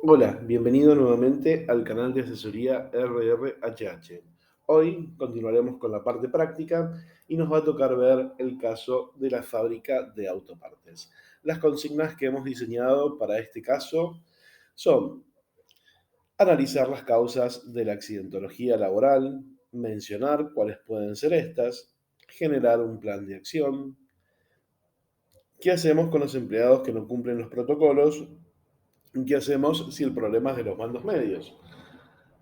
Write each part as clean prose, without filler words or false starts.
Hola, bienvenido nuevamente al canal de asesoría RRHH. Hoy continuaremos con la parte práctica y nos va a tocar ver el caso de la fábrica de autopartes. Las consignas que hemos diseñado para este caso son analizar las causas de la accidentología laboral, mencionar cuáles pueden ser estas, generar un plan de acción, qué hacemos con los empleados que no cumplen los protocolos, y qué hacemos si el problema es de los mandos medios.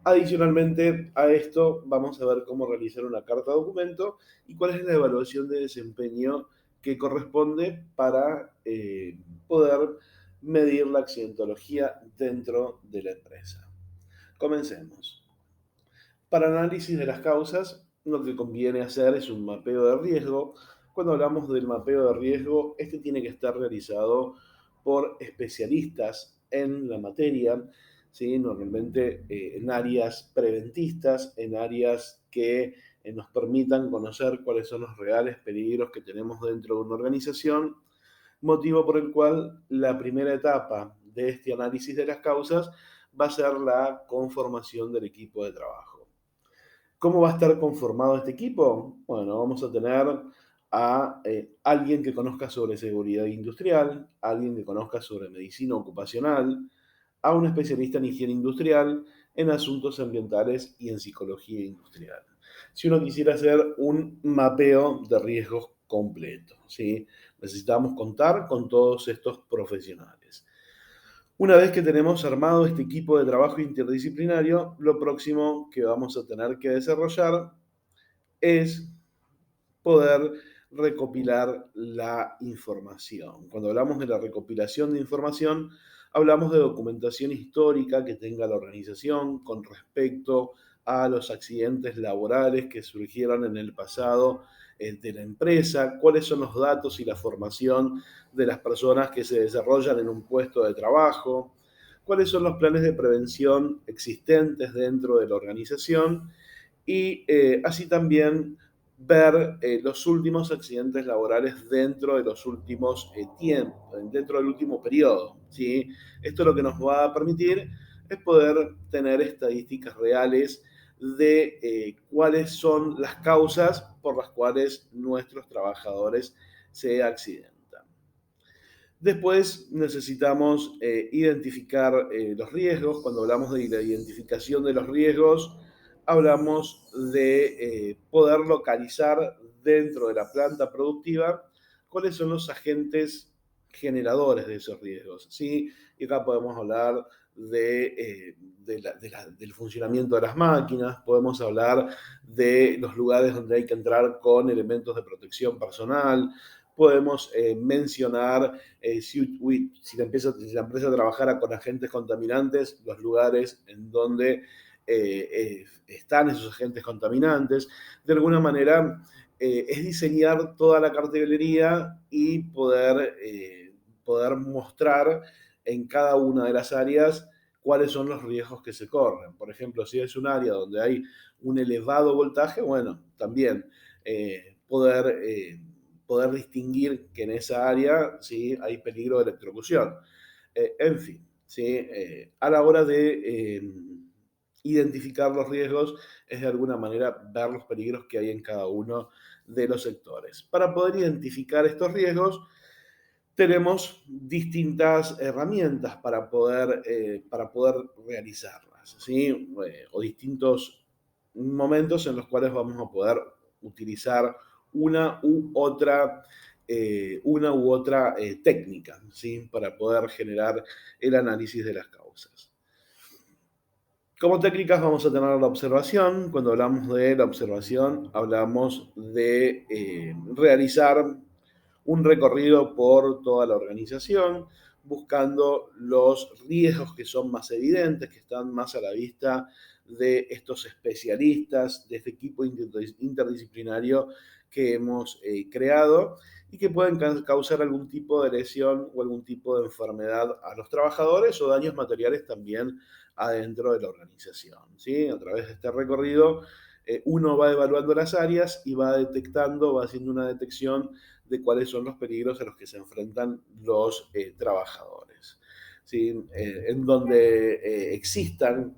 Adicionalmente a esto, vamos a ver cómo realizar una carta documento y cuál es la evaluación de desempeño que corresponde para poder medir la accidentología dentro de la empresa. Comencemos. Para análisis de las causas, lo que conviene hacer es un mapeo de riesgo. Cuando hablamos del mapeo de riesgo, este tiene que estar realizado por especialistas en la materia, ¿sí? Normalmente en áreas preventistas, en áreas que nos permitan conocer cuáles son los reales peligros que tenemos dentro de una organización, motivo por el cual la primera etapa de este análisis de las causas va a ser la conformación del equipo de trabajo. ¿Cómo va a estar conformado este equipo? Bueno, vamos a tener a alguien que conozca sobre seguridad industrial, alguien que conozca sobre medicina ocupacional, a un especialista en higiene industrial, en asuntos ambientales y en psicología industrial. Si uno quisiera hacer un mapeo de riesgos completo, ¿sí? Necesitamos contar con todos estos profesionales. Una vez que tenemos armado este equipo de trabajo interdisciplinario, lo próximo que vamos a tener que desarrollar es poder recopilar la información. Cuando hablamos de la recopilación de información, hablamos de documentación histórica que tenga la organización con respecto a los accidentes laborales que surgieron en el pasado de la empresa, cuáles son los datos y la formación de las personas que se desarrollan en un puesto de trabajo, cuáles son los planes de prevención existentes dentro de la organización y así también ver los últimos accidentes laborales dentro de los últimos tiempos, dentro del último periodo, ¿sí? Esto lo que nos va a permitir es poder tener estadísticas reales de cuáles son las causas por las cuales nuestros trabajadores se accidentan. Después necesitamos identificar los riesgos. Cuando hablamos de la identificación de los riesgos, hablamos de poder localizar dentro de la planta productiva cuáles son los agentes generadores de esos riesgos, ¿sí? Y acá podemos hablar del funcionamiento de las máquinas, podemos hablar de los lugares donde hay que entrar con elementos de protección personal, podemos mencionar si la empresa trabajara con agentes contaminantes, los lugares en donde están esos agentes contaminantes. De alguna manera, es diseñar toda la cartelería y poder mostrar en cada una de las áreas cuáles son los riesgos que se corren. Por ejemplo, si es un área donde hay un elevado voltaje, bueno, también poder distinguir que en esa área ¿sí? hay peligro de electrocución. En fin, ¿sí? A la hora de identificar los riesgos es de alguna manera ver los peligros que hay en cada uno de los sectores. Para poder identificar estos riesgos, tenemos distintas herramientas para poder realizarlas, ¿sí? O distintos momentos en los cuales vamos a poder utilizar una u otra técnica, ¿sí? Para poder generar el análisis de las causas. Como técnicas vamos a tener la observación. Cuando hablamos de la observación, hablamos de realizar un recorrido por toda la organización, buscando los riesgos que son más evidentes, que están más a la vista de estos especialistas, de este equipo interdisciplinario que hemos creado y que pueden causar algún tipo de lesión o algún tipo de enfermedad a los trabajadores o daños materiales también adentro de la organización. ¿Sí? A través de este recorrido, uno va evaluando las áreas y va detectando, va haciendo una detección de cuáles son los peligros a los que se enfrentan los trabajadores. ¿sí? En donde existan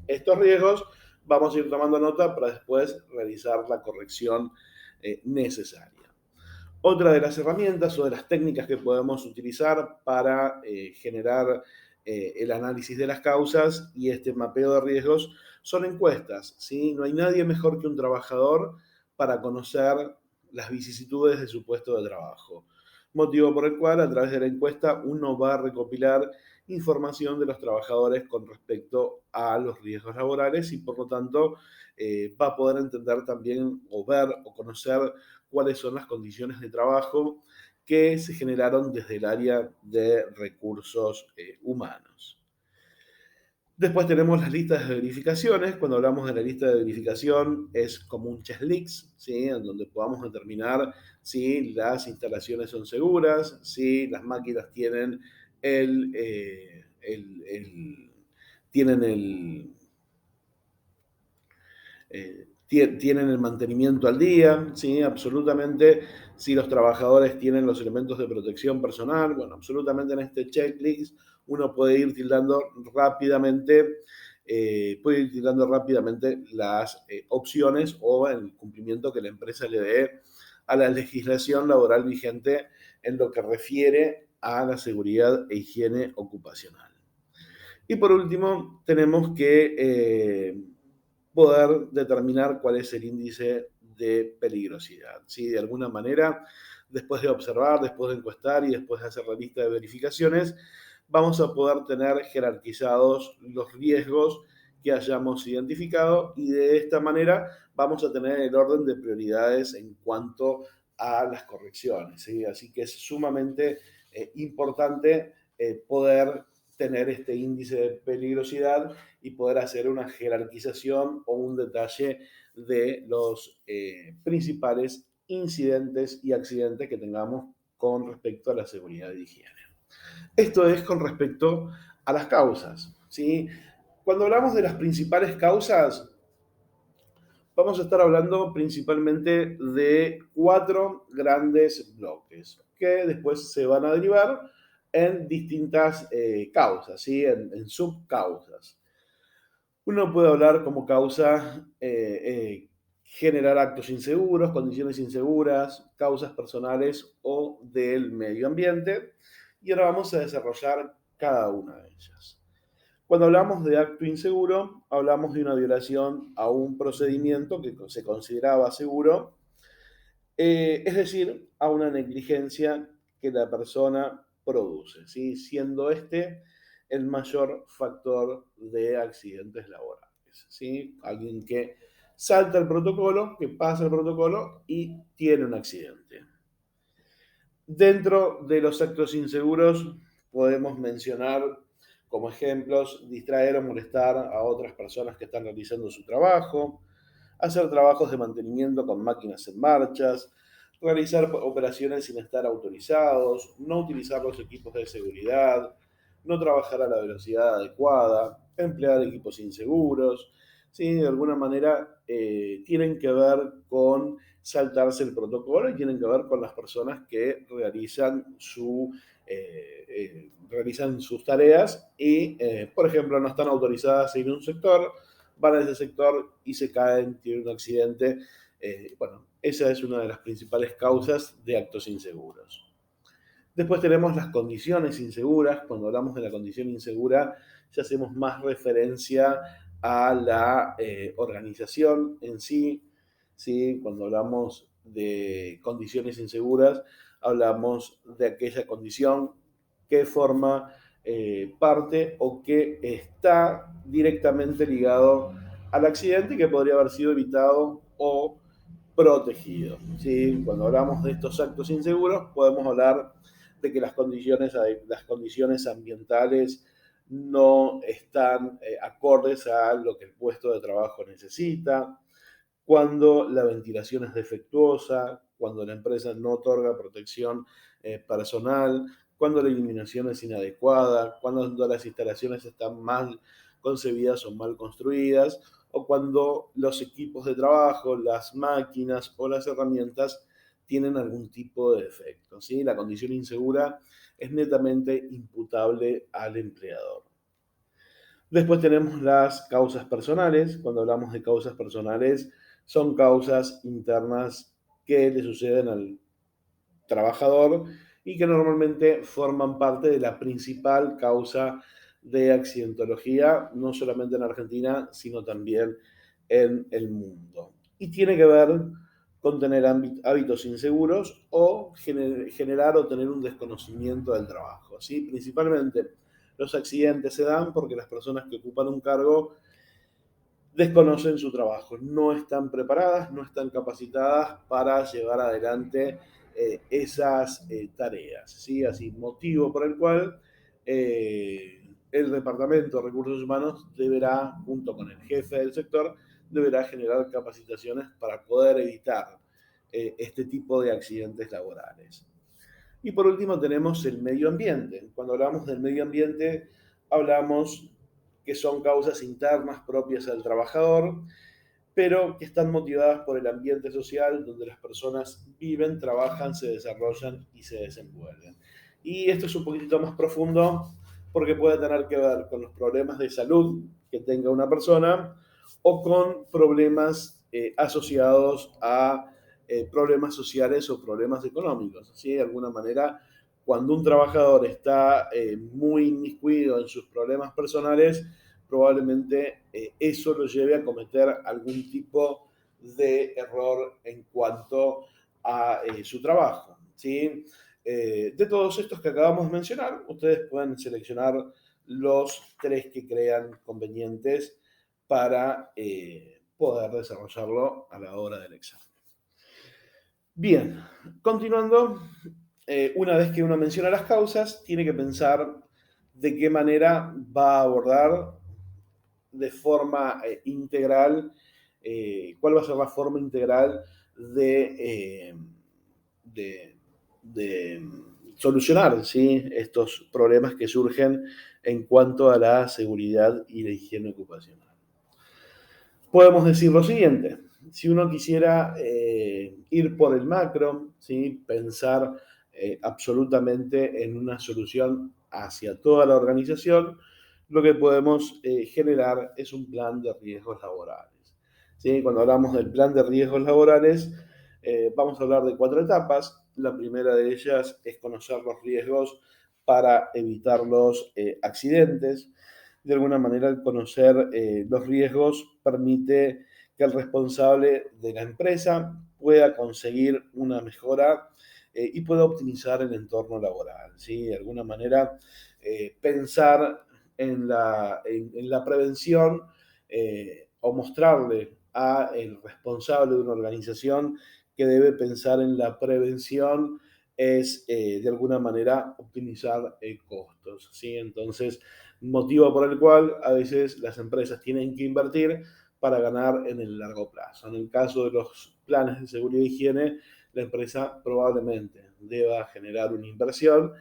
estos riesgos, vamos a ir tomando nota para después realizar la corrección necesaria. Otra de las herramientas o de las técnicas que podemos utilizar para generar el análisis de las causas y este mapeo de riesgos son encuestas, ¿sí? No hay nadie mejor que un trabajador para conocer las vicisitudes de su puesto de trabajo. Motivo por el cual a través de la encuesta uno va a recopilar información de los trabajadores con respecto a los riesgos laborales y por lo tanto va a poder entender también o ver o conocer cuáles son las condiciones de trabajo que se generaron desde el área de recursos humanos. Después tenemos las listas de verificaciones. Cuando hablamos de la lista de verificación es como un checklist, ¿sí? En donde podamos determinar si las instalaciones son seguras, si las máquinas tienen tienen tienen el mantenimiento al día, ¿sí? Absolutamente, si los trabajadores tienen los elementos de protección personal, bueno, absolutamente en este checklist uno puede ir tildando rápidamente las opciones o el cumplimiento que la empresa le dé a la legislación laboral vigente en lo que refiere a la seguridad e higiene ocupacional. Y por último, tenemos que poder determinar cuál es el índice de peligrosidad. ¿Sí? De alguna manera, después de observar, después de encuestar y después de hacer la lista de verificaciones, vamos a poder tener jerarquizados los riesgos que hayamos identificado y de esta manera vamos a tener el orden de prioridades en cuanto a las correcciones. ¿Sí? Así que es sumamente importante poder tener este índice de peligrosidad y poder hacer una jerarquización o un detalle de los principales incidentes y accidentes que tengamos con respecto a la seguridad y higiene. Esto es con respecto a las causas, ¿sí? Cuando hablamos de las principales causas, vamos a estar hablando principalmente de 4 grandes bloques que después se van a derivar en distintas causas, ¿sí? En subcausas. Uno puede hablar como causa generar actos inseguros, condiciones inseguras, causas personales o del medio ambiente. Y ahora vamos a desarrollar cada una de ellas. Cuando hablamos de acto inseguro, hablamos de una violación a un procedimiento que se consideraba seguro, es decir, a una negligencia que la persona produce, ¿sí? Siendo este el mayor factor de accidentes laborales. ¿Sí? Alguien que salta el protocolo, que pasa el protocolo y tiene un accidente. Dentro de los actos inseguros podemos mencionar como ejemplos distraer o molestar a otras personas que están realizando su trabajo, hacer trabajos de mantenimiento con máquinas en marchas, realizar operaciones sin estar autorizados, no utilizar los equipos de seguridad, no trabajar a la velocidad adecuada, emplear equipos inseguros, ¿sí? De alguna manera tienen que ver con saltarse el protocolo y tienen que ver con las personas que realizan sus tareas y, por ejemplo, no están autorizadas a ir a un sector, van a ese sector y se caen, tienen un accidente. Bueno, esa es una de las principales causas de actos inseguros. Después tenemos las condiciones inseguras. Cuando hablamos de la condición insegura, ya hacemos más referencia a la organización en sí, ¿sí? Cuando hablamos de condiciones inseguras, hablamos de aquella condición que forma parte o que está directamente ligado al accidente y que podría haber sido evitado o protegido, ¿sí? Cuando hablamos de estos actos inseguros, podemos hablar de que las condiciones ambientales no están acordes a lo que el puesto de trabajo necesita, cuando la ventilación es defectuosa, cuando la empresa no otorga protección personal, cuando la iluminación es inadecuada, cuando las instalaciones están mal concebidas o mal construidas, o cuando los equipos de trabajo, las máquinas o las herramientas tienen algún tipo de defecto, ¿sí? La condición insegura es netamente imputable al empleador. Después tenemos las causas personales. Cuando hablamos de causas personales, son causas internas que le suceden al trabajador y que normalmente forman parte de la principal causa de accidentología, no solamente en Argentina, sino también en el mundo. Y tiene que ver con tener hábitos inseguros o generar o tener un desconocimiento del trabajo, ¿sí? Principalmente los accidentes se dan porque las personas que ocupan un cargo desconocen su trabajo, no están preparadas, no están capacitadas para llevar adelante esas tareas, ¿sí? Así, motivo por el cual el Departamento de Recursos Humanos deberá, junto con el jefe del sector, deberá generar capacitaciones para poder evitar este tipo de accidentes laborales. Y por último tenemos el medio ambiente. Cuando hablamos del medio ambiente, hablamos que son causas internas propias al trabajador, pero que están motivadas por el ambiente social donde las personas viven, trabajan, se desarrollan y se desenvuelven. Y esto es un poquitito más profundo porque puede tener que ver con los problemas de salud que tenga una persona o con problemas asociados a problemas sociales o problemas económicos. ¿Sí? De alguna manera, cuando un trabajador está muy inmiscuido en sus problemas personales, probablemente eso lo lleve a cometer algún tipo de error en cuanto a su trabajo. ¿Sí? De todos estos que acabamos de mencionar, ustedes pueden seleccionar los tres que crean convenientes para poder desarrollarlo a la hora del examen. Bien, continuando, una vez que uno menciona las causas, tiene que pensar de qué manera va a abordar de forma integral, cuál va a ser la forma integral de, de solucionar, ¿sí? Estos problemas que surgen en cuanto a la seguridad y la higiene ocupacional. Podemos decir lo siguiente, si uno quisiera ir por el macro, ¿sí? Pensar absolutamente en una solución hacia toda la organización, lo que podemos generar es un plan de riesgos laborales. ¿Sí? Cuando hablamos del plan de riesgos laborales, vamos a hablar de 4 etapas. La primera de ellas es conocer los riesgos para evitar los accidentes. De alguna manera, el conocer los riesgos permite que el responsable de la empresa pueda conseguir una mejora y pueda optimizar el entorno laboral. ¿Sí? De alguna manera, pensar en la prevención o mostrarle a el responsable de una organización que debe pensar en la prevención es de alguna manera optimizar costos. ¿Sí? Entonces, motivo por el cual a veces las empresas tienen que invertir para ganar en el largo plazo. En el caso de los planes de seguridad e higiene, la empresa probablemente deba generar una inversión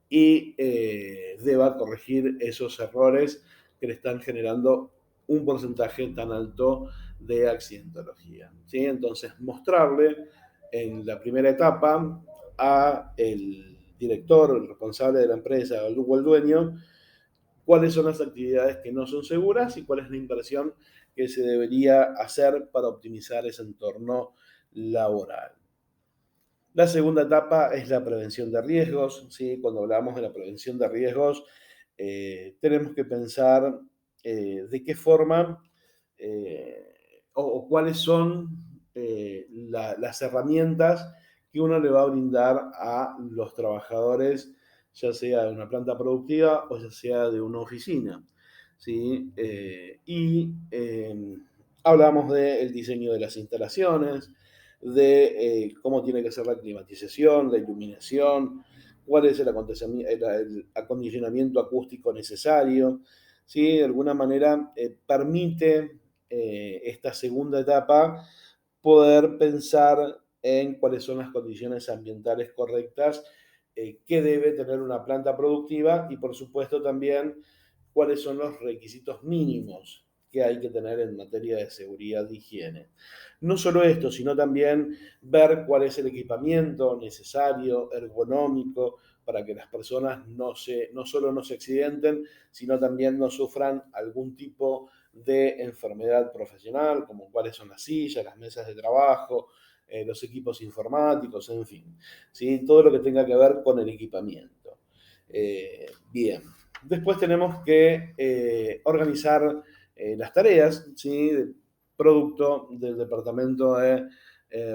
y deba corregir esos errores que le están generando un porcentaje tan alto de accidentología. ¿Sí? Entonces, mostrarle en la primera etapa a el director, el responsable de la empresa o el dueño, cuáles son las actividades que no son seguras y cuál es la inversión que se debería hacer para optimizar ese entorno laboral. La segunda etapa es la prevención de riesgos. ¿Sí? Cuando hablamos de la prevención de riesgos, tenemos que pensar de qué forma o cuáles son las herramientas que uno le va a brindar a los trabajadores, ya sea de una planta productiva o ya sea de una oficina. ¿Sí? Hablamos del diseño de las instalaciones, de cómo tiene que ser la climatización, la iluminación, cuál es el acondicionamiento acústico necesario. ¿Sí? De alguna manera permite esta segunda etapa poder pensar en cuáles son las condiciones ambientales correctas que debe tener una planta productiva y por supuesto también cuáles son los requisitos mínimos que hay que tener en materia de seguridad e higiene. No solo esto, sino también ver cuál es el equipamiento necesario, ergonómico, para que las personas no solo no se accidenten, sino también no sufran algún tipo de enfermedad profesional, como cuáles son las sillas, las mesas de trabajo, los equipos informáticos, en fin, ¿sí? Todo lo que tenga que ver con el equipamiento. Bien, después tenemos que organizar las tareas, ¿sí? Producto del Departamento de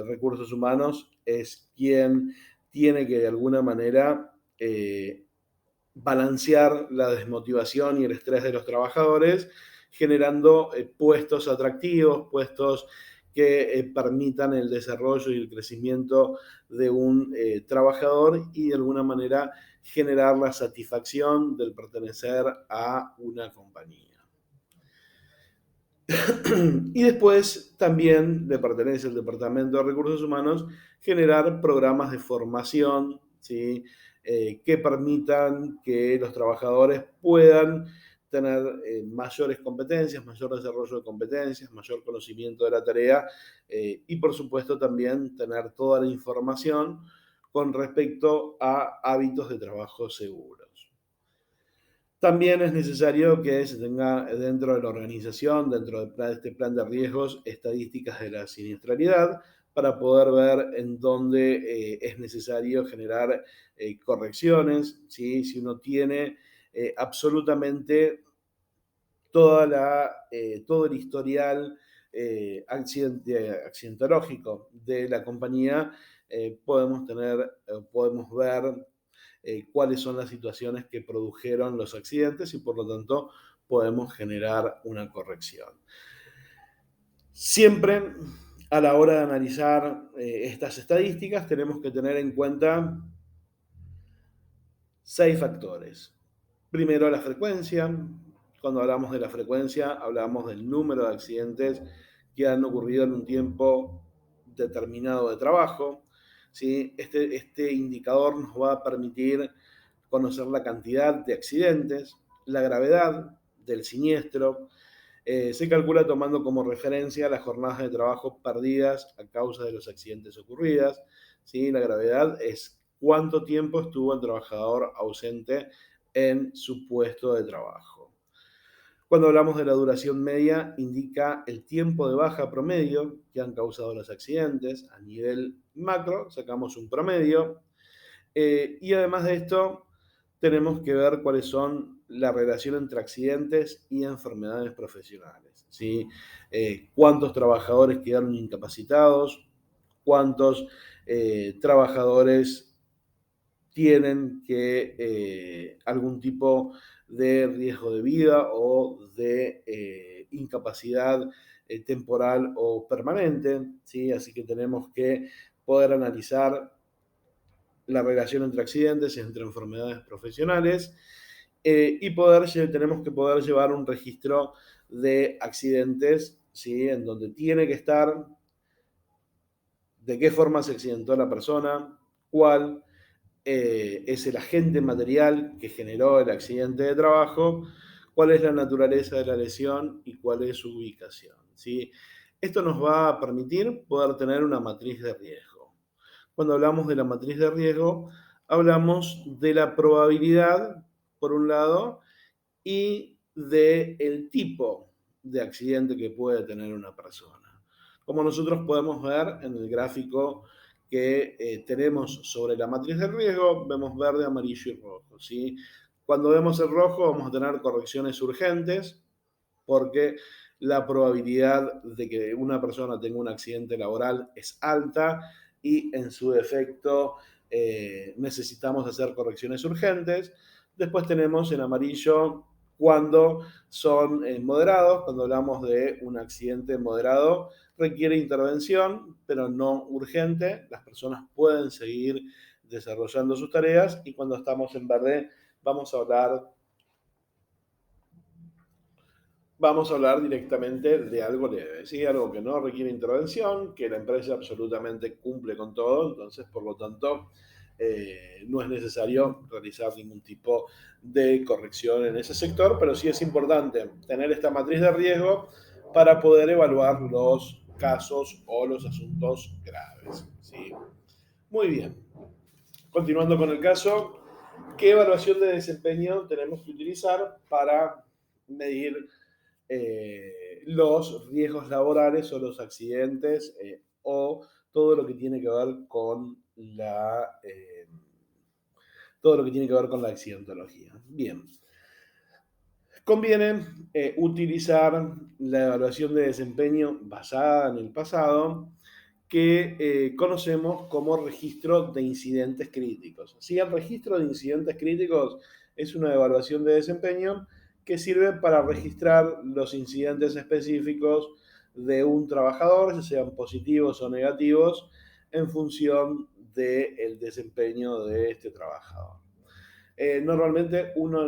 Recursos Humanos es quien tiene que de alguna manera balancear la desmotivación y el estrés de los trabajadores, generando puestos atractivos, puestos que permitan el desarrollo y el crecimiento de un trabajador y de alguna manera generar la satisfacción del pertenecer a una compañía. Y después también le pertenece al Departamento de Recursos Humanos generar programas de formación, ¿sí? Que permitan que los trabajadores puedan tener mayores competencias, mayor desarrollo de competencias, mayor conocimiento de la tarea y por supuesto también tener toda la información con respecto a hábitos de trabajo seguros. También es necesario que se tenga dentro de la organización, dentro de este plan de riesgos, estadísticas de la siniestralidad para poder ver en dónde es necesario generar correcciones, ¿sí? Si uno tiene absolutamente todo el historial accidentológico de la compañía, podemos ver cuáles son las situaciones que produjeron los accidentes y por lo tanto podemos generar una corrección. Siempre a la hora de analizar estas estadísticas tenemos que tener en cuenta 6 factores. Primero, la frecuencia. Cuando hablamos de la frecuencia, hablamos del número de accidentes que han ocurrido en un tiempo determinado de trabajo. ¿Sí? Este indicador nos va a permitir conocer la cantidad de accidentes, la gravedad del siniestro. Se calcula tomando como referencia las jornadas de trabajo perdidas a causa de los accidentes ocurridas. ¿Sí? La gravedad es cuánto tiempo estuvo el trabajador ausente en su puesto de trabajo. Cuando hablamos de la duración media, indica el tiempo de baja promedio que han causado los accidentes. A nivel macro, sacamos un promedio. Y además de esto, tenemos que ver cuáles son la relación entre accidentes y enfermedades profesionales, ¿sí? Cuántos trabajadores quedaron incapacitados, cuántos trabajadores tienen algún tipo de riesgo de vida o de incapacidad temporal o permanente, ¿sí? Así que tenemos que poder analizar la relación entre accidentes y entre enfermedades profesionales y tenemos que poder llevar un registro de accidentes, ¿sí? En donde tiene que estar de qué forma se accidentó la persona, cuál es el agente material que generó el accidente de trabajo, cuál es la naturaleza de la lesión y cuál es su ubicación, ¿sí? Esto nos va a permitir poder tener una matriz de riesgo. Cuando hablamos de la matriz de riesgo, hablamos de la probabilidad, por un lado, y del tipo de accidente que puede tener una persona. Como nosotros podemos ver en el gráfico que tenemos sobre la matriz de riesgo, vemos verde, amarillo y rojo, ¿sí? Cuando vemos el rojo vamos a tener correcciones urgentes porque la probabilidad de que una persona tenga un accidente laboral es alta y en su defecto necesitamos hacer correcciones urgentes. Después tenemos en amarillo cuando son moderados, cuando hablamos de un accidente moderado, requiere intervención, pero no urgente. Las personas pueden seguir desarrollando sus tareas y cuando estamos en verde vamos a hablar directamente de algo leve, ¿sí? Algo que no requiere intervención, que la empresa absolutamente cumple con todo, entonces por lo tanto no es necesario realizar ningún tipo de corrección en ese sector, pero sí es importante tener esta matriz de riesgo para poder evaluar los casos o los asuntos graves. ¿Sí? Muy bien. Continuando con el caso, ¿qué evaluación de desempeño tenemos que utilizar para medir los riesgos laborales o los accidentes o todo lo que tiene que ver con todo lo que tiene que ver con la accidentología? Bien, conviene utilizar la evaluación de desempeño basada en el pasado que conocemos como registro de incidentes críticos. ¿Sí? El registro de incidentes críticos es una evaluación de desempeño que sirve para registrar los incidentes específicos de un trabajador, ya sean positivos o negativos, en función del desempeño de este trabajador. Normalmente uno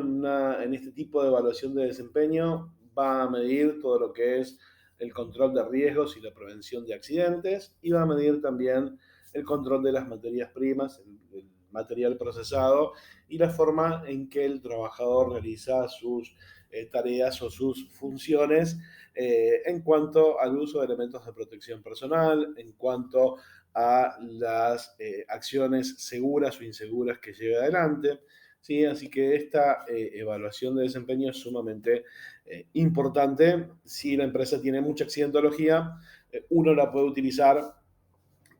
en este tipo de evaluación de desempeño va a medir todo lo que es el control de riesgos y la prevención de accidentes y va a medir también el control de las materias primas, el material procesado y la forma en que el trabajador realiza sus tareas o sus funciones en cuanto al uso de elementos de protección personal, en cuanto a las acciones seguras o inseguras que lleva adelante. ¿Sí? Así que esta evaluación de desempeño es sumamente importante. Si la empresa tiene mucha accidentología, uno la puede utilizar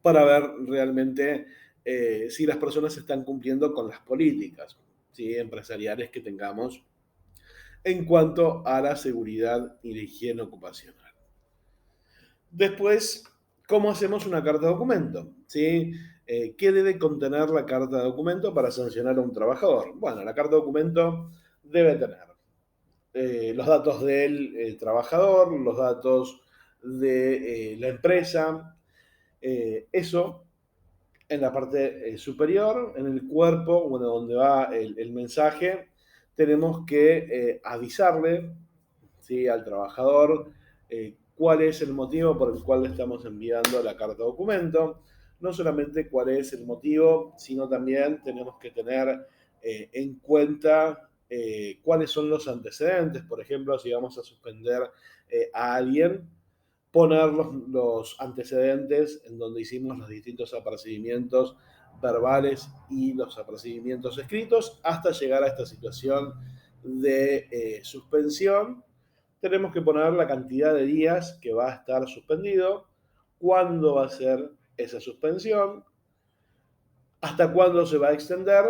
para ver realmente si las personas están cumpliendo con las políticas, ¿sí? Empresariales que tengamos en cuanto a la seguridad y la higiene ocupacional. Después, ¿cómo hacemos una carta de documento? ¿Sí? ¿Qué debe contener la carta de documento para sancionar a un trabajador? Bueno, la carta de documento debe tener los datos del trabajador, los datos de la empresa, eso en la parte superior, en el cuerpo, bueno, donde va el mensaje, tenemos que avisarle, ¿sí? Al trabajador cuál es el motivo por el cual le estamos enviando la carta documento. No solamente cuál es el motivo, sino también tenemos que tener en cuenta cuáles son los antecedentes. Por ejemplo, si vamos a suspender a alguien, poner los antecedentes en donde hicimos los distintos apercibimientos verbales y los apercibimientos escritos hasta llegar a esta situación de suspensión. Tenemos que poner la cantidad de días que va a estar suspendido, cuándo va a ser esa suspensión, hasta cuándo se va a extender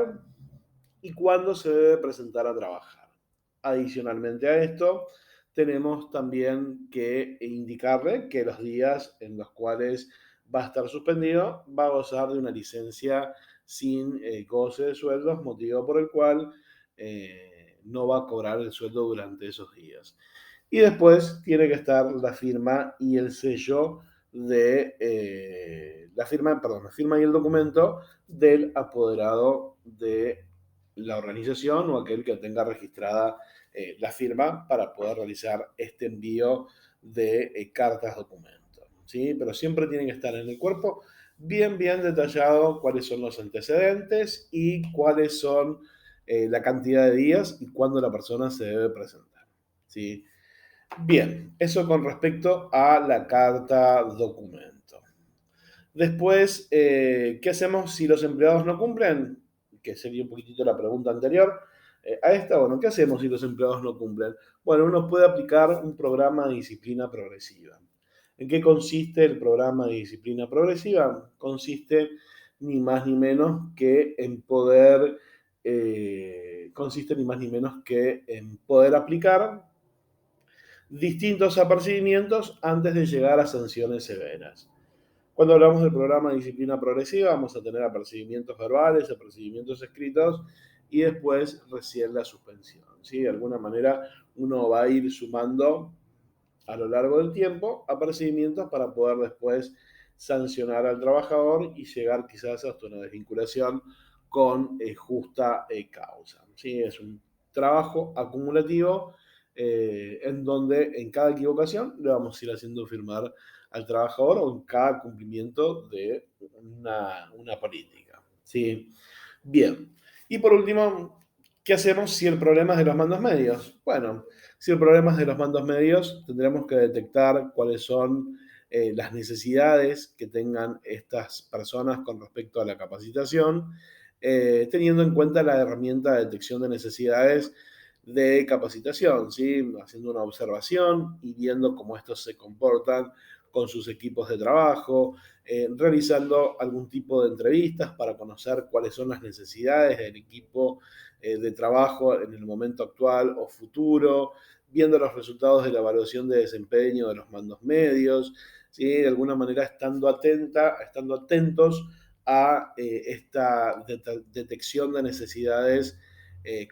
y cuándo se debe presentar a trabajar. Adicionalmente a esto, tenemos también que indicarle que los días en los cuales va a estar suspendido va a gozar de una licencia sin goce de sueldos, motivo por el cual no va a cobrar el sueldo durante esos días. Y después tiene que estar la firma y el sello de la firma y el documento del apoderado de la organización o aquel que tenga registrada la firma para poder realizar este envío de cartas documento. ¿Sí? Pero siempre tiene que estar en el cuerpo bien detallado cuáles son los antecedentes y cuáles son la cantidad de días y cuándo la persona se debe presentar. ¿Sí? Bien, eso con respecto a la carta documento. Después, ¿qué hacemos si los empleados no cumplen? Que sería un poquitito la pregunta anterior a esta. Bueno, ¿qué hacemos si los empleados no cumplen? Bueno, uno puede aplicar un programa de disciplina progresiva. ¿En qué consiste el programa de disciplina progresiva? Consiste ni más ni menos que en poder, consiste ni más ni menos que en poder aplicar distintos apercibimientos antes de llegar a sanciones severas. Cuando hablamos del programa de disciplina progresiva, vamos a tener apercibimientos verbales, apercibimientos escritos y después recién la suspensión. ¿Sí? De alguna manera uno va a ir sumando a lo largo del tiempo apercibimientos para poder después sancionar al trabajador y llegar quizás hasta una desvinculación con justa causa. ¿Sí? Es un trabajo acumulativo en donde en cada equivocación le vamos a ir haciendo firmar al trabajador o en cada cumplimiento de una política. ¿sí? Bien. Y por último, ¿qué hacemos si el problema es de los mandos medios? Bueno, si el problema es de los mandos medios, tendremos que detectar cuáles son las necesidades que tengan estas personas con respecto a la capacitación, teniendo en cuenta la herramienta de detección de necesidades de capacitación, ¿sí? Haciendo una observación y viendo cómo estos se comportan con sus equipos de trabajo, realizando algún tipo de entrevistas para conocer cuáles son las necesidades del equipo de trabajo en el momento actual o futuro, viendo los resultados de la evaluación de desempeño de los mandos medios, ¿sí? De alguna manera estando atentos a esta detección de necesidades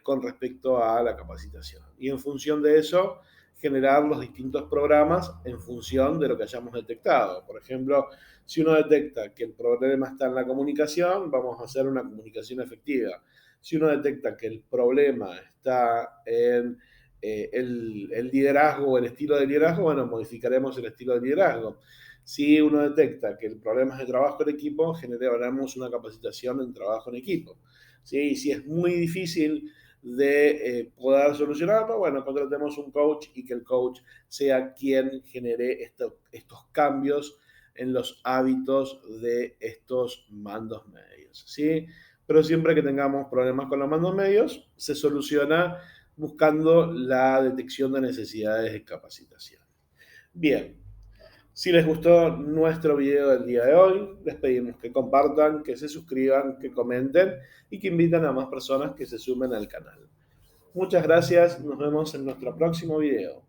con respecto a la capacitación. Y en función de eso, generar los distintos programas en función de lo que hayamos detectado. Por ejemplo, si uno detecta que el problema está en la comunicación, vamos a hacer una comunicación efectiva. Si uno detecta que el problema está en el liderazgo o el estilo de liderazgo, bueno, modificaremos el estilo de liderazgo. Si uno detecta que el problema es de trabajo en equipo, generaremos una capacitación en trabajo en equipo. ¿Sí? Y si es muy difícil de poder solucionarlo, bueno, contratemos un coach y que el coach sea quien genere estos cambios en los hábitos de estos mandos medios, ¿sí? Pero siempre que tengamos problemas con los mandos medios, se soluciona buscando la detección de necesidades de capacitación. Bien, si les gustó nuestro video del día de hoy, les pedimos que compartan, que se suscriban, que comenten y que inviten a más personas que se sumen al canal. Muchas gracias, nos vemos en nuestro próximo video.